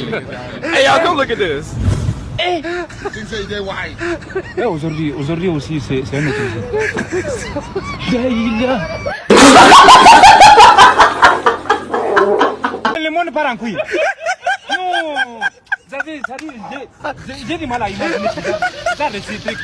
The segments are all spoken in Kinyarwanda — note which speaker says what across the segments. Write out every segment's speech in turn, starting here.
Speaker 1: Hey, y'all, come look at this.
Speaker 2: Aujourd'hui aussi, c'est un autre Le monde part en couille. Non. J'ai du mal à imaginer ça de ces trucs.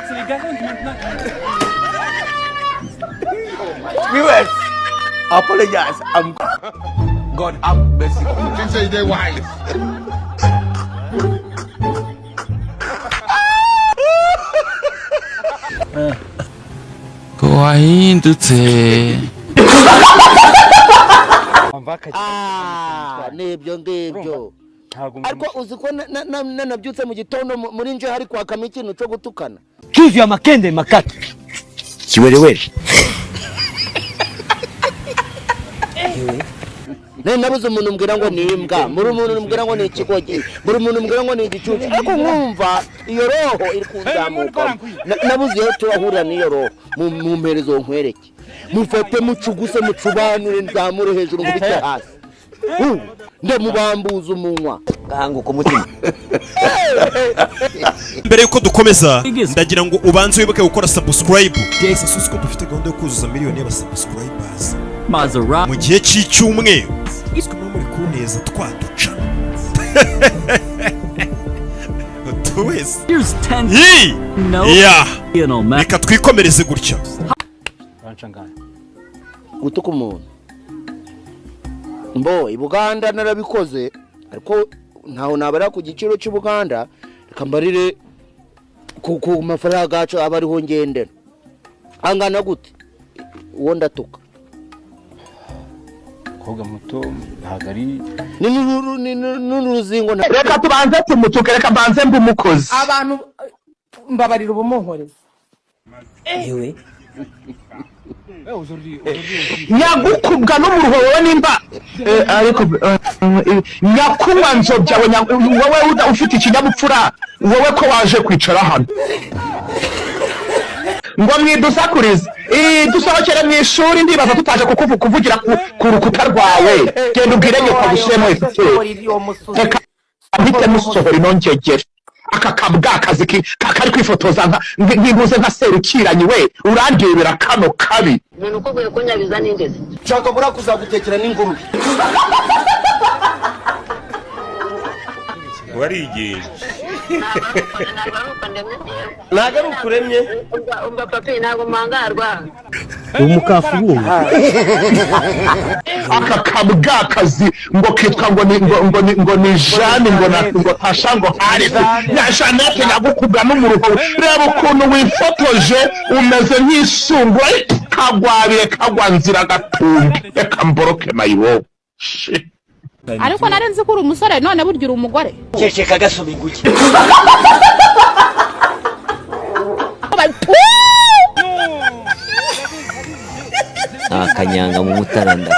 Speaker 2: C'est les garçons qui maintenant.
Speaker 1: Viewers, apologize. God have mercy.
Speaker 3: Things say they wise.
Speaker 1: Going to say.
Speaker 4: Nibyo ngibyo ariko uzi ko nabyutse mu gitondo muri nje hari kwakamo ikintu cyo gutukana
Speaker 5: kivya makende makati kiwerewere
Speaker 4: nabuze umuntu mbwira ngo ni imbwa muri umuntu mbwira ngo ni ikikogi muri umuntu mbwira ngo ni igicucu ariko nkumva iyo roho iri kunzamuka nabuze iyo turahurira n'iyo roho mu mperezo nkwereke mufate mucuguse mucubanure nzamure hejuru ngo bite hasi ndamubambuza umunwa
Speaker 5: gahanguka umutima
Speaker 6: mbere yuko dukomeza ndagira ngo ubanze wibuke gukora subscribe susko dufite gahunda yo kuzuza miliyoni y'abasubscribers mu gihe cy'icyumweru iswe muri kuneza twaduca tuwese reka twikomereze gutya
Speaker 4: gutuka umuntu mbo ibuganda narabikoze ariko ntaho nabara ku giciro cy'ubuganda reka mbarire ku mafaranga gacu abariho ngendera angana gute uwo ndatuka
Speaker 2: koga muto ntagari
Speaker 4: n'uruzingo
Speaker 3: Reka tubanze tumutuke reka banze mbumukozi.
Speaker 7: Abantu mbabarira ubumuhoreza.
Speaker 5: yewe
Speaker 3: Nyagukubwa n'umuruho wowe nimba ariko nyakuwa nzobya wowe ufite ikinyabupfura wowe ko waje kwicara hano ngo mwidusakurize dusohokere mu ishuri ndibaza tutaje kuvugira ku rukuta rwawe genda ubwire nyoko gushyiremo efuperi reka mpite musohora inongegere aka kabwa akazi kari kwifotoza nk'impuze nka serukiranye we urandebera kano kabi
Speaker 8: umuntu ukubwiye ko nyabiza n'ingezi
Speaker 4: nshaka bura kuzagutekera n'inguru
Speaker 6: warigiye
Speaker 4: ntago ari ukuremye
Speaker 8: umva papi ntabwo mpangarwa
Speaker 5: umukafu wuwo
Speaker 3: aka kabwa akazi ngo kitwa ngo ni Jeanne ngo tasha ngo harese na Jeannette nyagukubwa n'umuruho reba ukuntu wifotoje umeze nk'isungwe kagwabiye kagwanzira gatumbi reka mboroke mayiwo
Speaker 7: Ariko narenze ko uri umusore none burya uri umugore.
Speaker 5: cyesheka gasoma inguki akanyanga mu mutaranda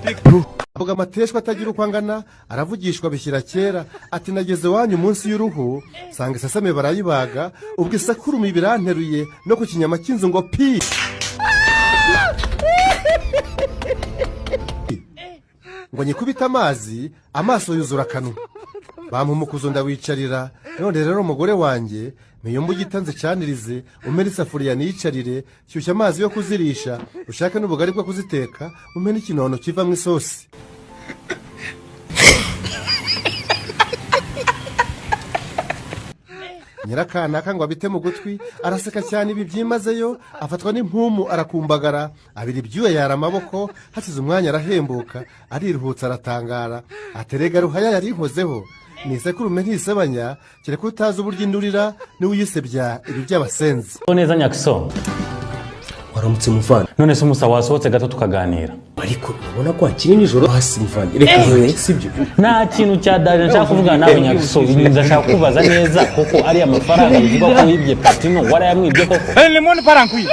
Speaker 5: kakuru
Speaker 9: avuga amateshwa atagira uko angana aravugishwa bishyira kera ati nageze wanyu munsi y'uruhu sanga isasame barayibaga ubwo isakuruma ibiranteruye no ku kinyama cy'inzu ngo pi ngo nyikubita amazi amaso yuzura akanwa bampumukuzo ndawicarira none rero umugore wanjye miyumbu gitanze canirize umene isafuriya niyicarire shyushya amazi yo kuzirisha ushaka n'ubugari bwo kuziteka umene ikinono kiva mu isosi Nyirakana ngo abite mu gutwi araseka cyane ibi byimazeyo afatwa n'impumu arakumbagara abiri byuya yara amaboko hasize umwanya arahembuka ariruhutsa aratangara aterega ruhaya yarihozeho ni sekurume ntisebanya kereka utazi uburyo indurira ni uyisebya ibi by'abasenzi
Speaker 10: neza Nyakiso
Speaker 5: waramutse muvana
Speaker 10: none se umusa wasohotse gato tukaganira
Speaker 5: ariko ubona ko akiri nijoro hasi muvana reka sibyo
Speaker 10: nta kintu cyadaje nshaka kuvuga nawe Nyakiso ndashaka kubaza neza koko ari amafaranga bivuga ko yibye Platino warayamwibye koko
Speaker 2: le monde part en couille.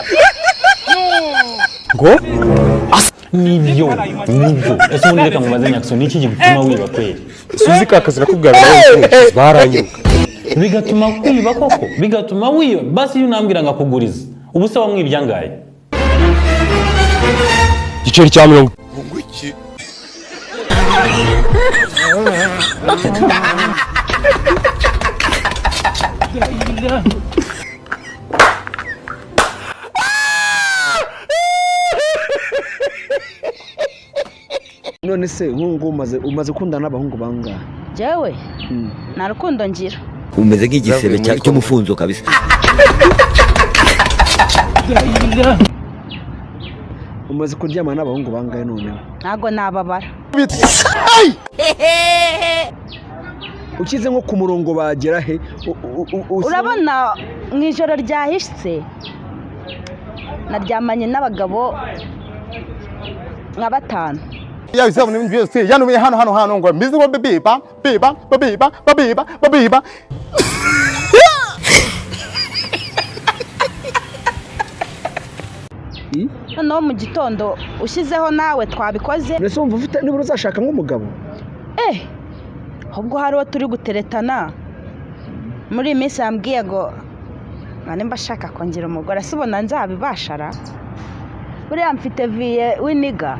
Speaker 2: Non.
Speaker 5: ngo
Speaker 10: nibyo ese ubundi reka mubaze Nyakiso niki gituma wiba kweli
Speaker 5: suzi ka kazi nakubwira baranyuka
Speaker 10: bigatuma kwiba koko bigatuma wiba basi iyo unambwira ngakuguriza ubu se wamwibya ngaye
Speaker 5: igiceri cya 40
Speaker 1: Ngwiki.
Speaker 11: None se hungu umaze kundana n'abahungu bangahe?
Speaker 7: Jewe nta rukundo ngira.
Speaker 12: Umeze nk'igisebe cy'umufunzo kabisa.
Speaker 11: Umaze kuryama n'abahungu bangahe none?
Speaker 7: Ntago nababara.
Speaker 11: Ukize nko ku murongo bagera he?
Speaker 7: Urabona mu ijoro ryahishye naryamanye n'abagabo nka 5.
Speaker 13: Ya bisaba n'ibindi byose yanuye hano ngo mbizi ngo biba.
Speaker 7: Noneho mu gitondo ushyizeho nawe twabikoze.
Speaker 11: Mbese wumva ufite nibura uzashaka nk'umugabo?
Speaker 7: Ahubwo hariho turi guteretana muri iyi minsi yambwiye ngo nimba ashaka kongera umugore asubona nzabibashara buriya mfite viye winiga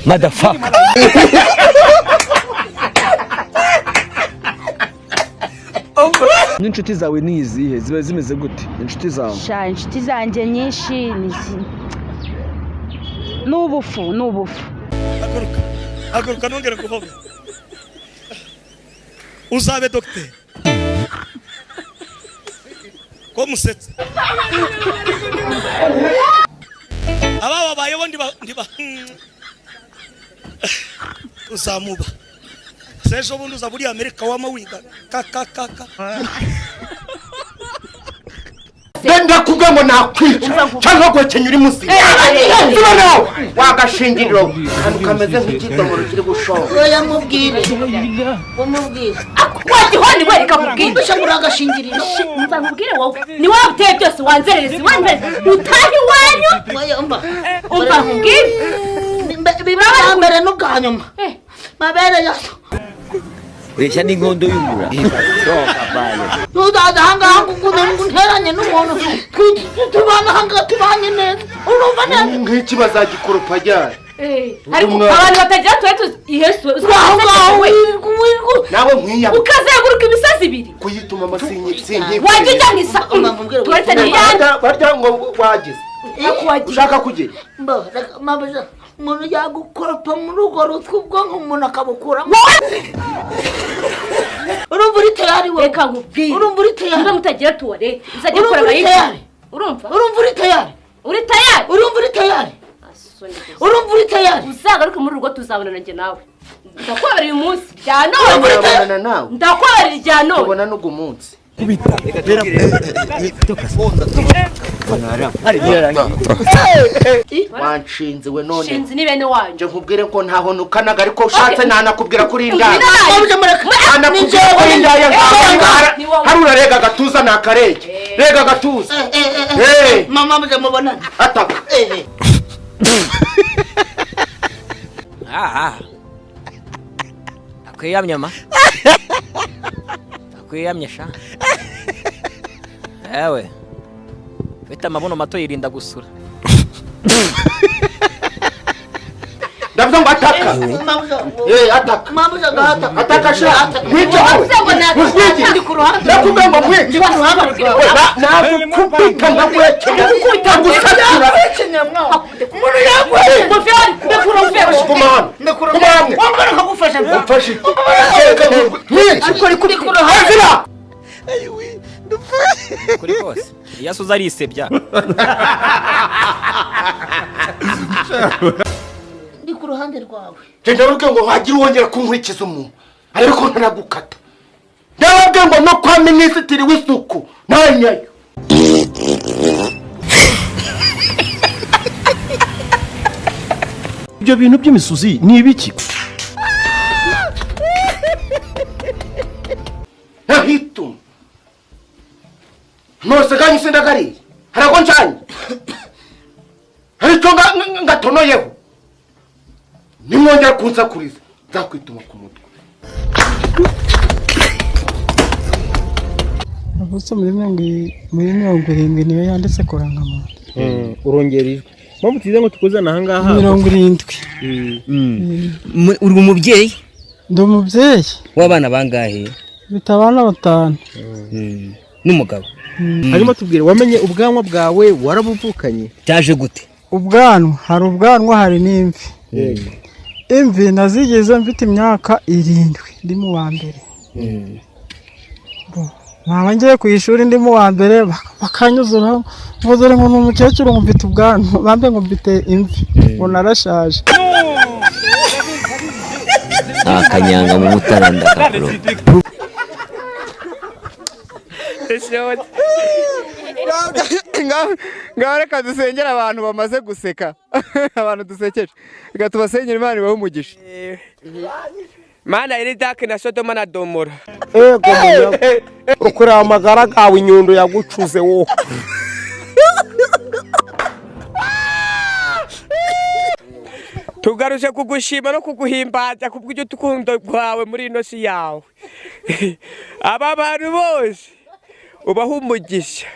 Speaker 12: Motherfucker.
Speaker 11: N'inshuti zawe ni izihe ziba zimeze gute inshuti zawe?
Speaker 7: Inshuti zanjye nyinshi n'ubufu
Speaker 6: haguruka nongere kuvuga uzabe docteur ko musetse aba babayeho ndiba uzamuba sejo bundi uzaburi Amerika wamawiga kaka
Speaker 3: Nenda kugambo nakwica cyangwa gwekenya uri musi Zibano wagashingiriro kameze nk'ikidomoro kiri gushonga
Speaker 8: Oya mubwire Wagihoni wereka mubwire Mbisha muragashingiriro Mva mubwire wowe ni wowe uteye byose wanzerereza utahi wanyu Oya umva mubwire Bibaba mbere n'ubwanyuma Mabere yaso
Speaker 12: Wesha n'inkondo y'umura.
Speaker 8: Nudahanga nteranye n'umuntu tubana hanga tubanye neza urumva neza
Speaker 3: nk'iki bazagikoropa ryari
Speaker 8: ariko abantu batagira tuwe Yesu uzwaho
Speaker 3: nawe nkwiya
Speaker 8: ukazenguruka imisozi ibiri
Speaker 3: kuyituma amasinyi
Speaker 8: wajya ngisa tuwete ni yanda
Speaker 3: barya ngo wagize ushaka kugera
Speaker 8: mabaza umuntu yagukoropa mu rugo rutwe ubwonko umuntu akabukuramo urumva uri tayari we reka nkubwire urumva uri tayari niba mutagira tuware uzajya gukora abayibye urumva uri tayari urumva uri tayari uzagaruke muri rugo tuzabonana njye nawe ndakwabarira uyu munsi rya none ndakwabarira rya none
Speaker 3: ubona n'ugu munsi wanshinze we none
Speaker 8: shinzi ni bene wanje
Speaker 3: nkubwire ko ntaho nukanaga ariko ushatse nanakubwira kuri indaya nanakubwira kuri indaya hari urarega gatuza nakarege rega gatuza
Speaker 8: mama muje mubonana
Speaker 3: ataka
Speaker 12: Akwiyamya akwiyamya sha ewe fita amabuno mato yirinda gusura
Speaker 3: ndavuga ngo ataka ataka
Speaker 8: mama gahata
Speaker 3: ataka sha nk'icyo ndi ku ruhande ndavuga ngo nk'icyo nakubita ndagwekenya ndagusakira
Speaker 8: umuntu yagweye mufyari
Speaker 3: kumamwe
Speaker 8: wambara nkagufasha
Speaker 3: mfashe nk'icyo
Speaker 8: kuri ku ruhande
Speaker 12: kuri bose yasuza arisebya
Speaker 8: ndi ku ruhande rwawe
Speaker 3: ndavuga ngo wagira wongera kunkurikiza umuntu ariko ntanagukata ndavuga ngo no kwa minisitiri w'isuku ntanyayo
Speaker 5: ibyo bintu by'imisuzi ni ibiki
Speaker 3: nahituma nose ganyu sindagari harago njanye
Speaker 14: natonoyeho nimwongera kunsakuriza nzakwituma ku mutwe.
Speaker 15: Avuze muri 70 niyo yanditse kurangamuntu.
Speaker 5: Urongera ijwi. Mpamvu tuze ngo tukuzana aha ngaha
Speaker 15: 70.
Speaker 5: Uri umubyeyi?
Speaker 15: Ndi umubyeyi.
Speaker 5: W'abana bangahe?
Speaker 15: Bitabana 5.
Speaker 5: N'umugabo. Harimo tubwire wamenye ubwanwa bwawe warabuvukanye. Cyaje gute?
Speaker 15: Ubwanwa, hari n'imvi. Imvi nazigeze mfite imyaka 7 ndi mu wa mbere. Naba ngiye ku ishuri ndi mu wa mbere bakanyuzura ngo dore ngo n'umukecuru ngo mfite ubwanwa bambe ngo mfite imvi ngo narashaje.
Speaker 5: Akanyanga mu mutaranda kakuro.
Speaker 13: Ngaho reka dusengera abantu bamaze guseka. Abantu dusekeje. Reka tubasengera Imana ibahe umugisha.
Speaker 16: Mana iri dake na Sodoma na Gomora.
Speaker 5: Ego ukureba amagara gawe inyundo yagucuze wo.
Speaker 16: Tugaruje kugushima no kuguhimbaza kubw'ibyo tukundo kwawe muri ino si yawe. Aba bantu bose ubaha umugisha.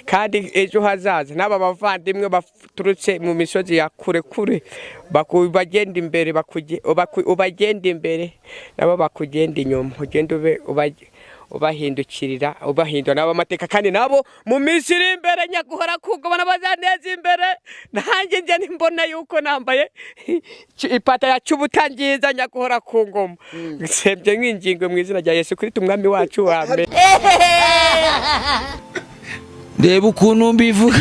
Speaker 16: Kandi ejo hazaza n'aba bavandimwe baturutse mu misozi ya kure bagenda imbere ubagenda imbere nabo bakugenda inyuma ugenda ubahindukirira ubahindura nabo amateka kandi nabo mu minsi iri imbere nyaguhora kugobana bazaneza imbere nanjye nje nimbona yuko nambaye ipata ya cyubutangiza nyaguhora ku ngoma nsebye nk'ingingo mu izina rya Yesu Kristo umwami wacu amen.
Speaker 1: Reba ukuntu mbivuga.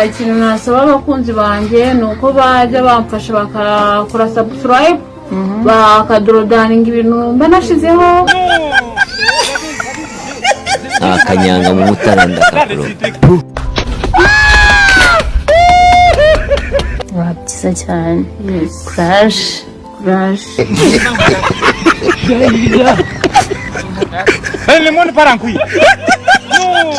Speaker 8: Ikintu nasaba abakunzi banjye ni uko bajya bamfasha bakakora subscribe bakadorodaninga ibintu mba nashizeho.
Speaker 5: Akanyanga mu mutaranda kakuro.
Speaker 8: Wabyiza cyane. Crash.
Speaker 2: Le monde part en couille. Non.